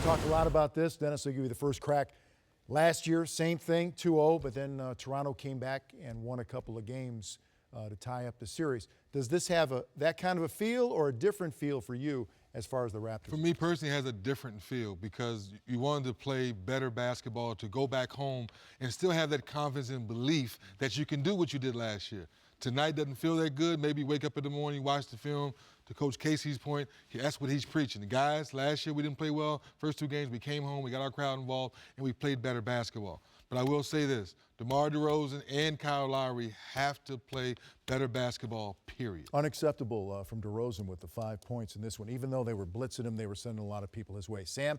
talked a lot about this. Dennis, I'll give you the first crack. Last year, same thing, 2-0, but then Toronto came back and won a couple of games to tie up the series. Does this have that kind of a feel or a different feel for you as far as the Raptors? For me personally, it has a different feel because you wanted to play better basketball, to go back home and still have that confidence and belief that you can do what you did last year. Tonight doesn't feel that good. Maybe wake up in the morning, watch the film. To Coach Casey's point, that's what he's preaching. The guys, last year we didn't play well. First two games we came home, we got our crowd involved, and we played better basketball. But I will say this, DeMar DeRozan and Kyle Lowry have to play better basketball, period. Unacceptable from DeRozan with the 5 points in this one. Even though they were blitzing him, they were sending a lot of people his way. Sam,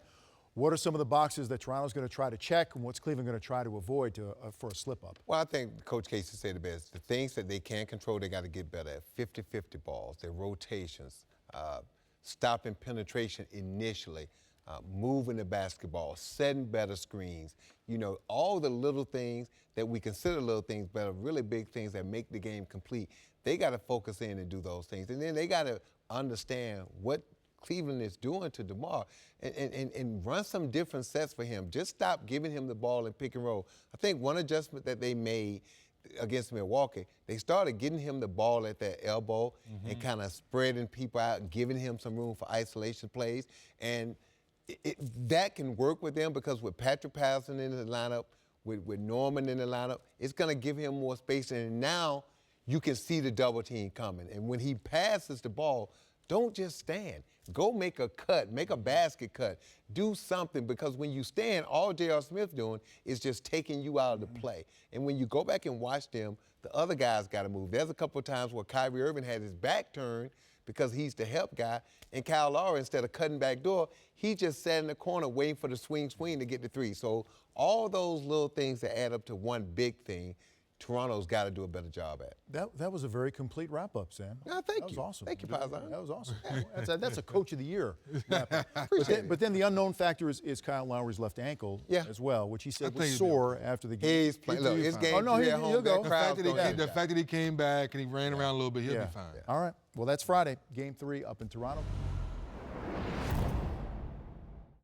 what are some of the boxes that Toronto's going to try to check, and what's Cleveland going to try to avoid for a slip-up? Well, I think Coach Casey said the best. The things that they can control, they got to get better at. 50-50 balls, their rotations, stopping penetration initially, moving the basketball, setting better screens. You know, all the little things that we consider little things, but are really big things that make the game complete. They got to focus in and do those things. And then they got to understand what Cleveland is doing to DeMar and run some different sets for him. Just stop giving him the ball and pick and roll. I think one adjustment that they made against Milwaukee, they started getting him the ball at that elbow and kind of spreading people out and giving him some room for isolation plays. And that can work with them because with Patrick Patterson in the lineup, with Norman in the lineup, it's going to give him more space. And now you can see the double team coming. And when he passes the ball, don't just stand. Go make a cut, make a basket cut. Do something, because when you stand, all J.R. Smith doing is just taking you out of the play. And when you go back and watch them, the other guys got to move. There's a couple of times where Kyrie Irving had his back turned because he's the help guy, and Kyle Lowry, instead of cutting back door, he just sat in the corner waiting for the swing to get the three. So all those little things that add up to one big thing, Toronto's got to do a better job at. That was a very complete wrap-up, Sam. No, thank you. That was awesome. Thank you, Pazan. That was awesome. That's a Coach of the Year wrap-up. Appreciate it. But then the unknown factor is Kyle Lowry's left ankle as well, which he said was sore after the game. He's playing. Look, his game. Oh, no, he'll go. The fact that he came back and he ran around a little bit, he'll be fine. All right. Well, that's Friday. Game 3 up in Toronto.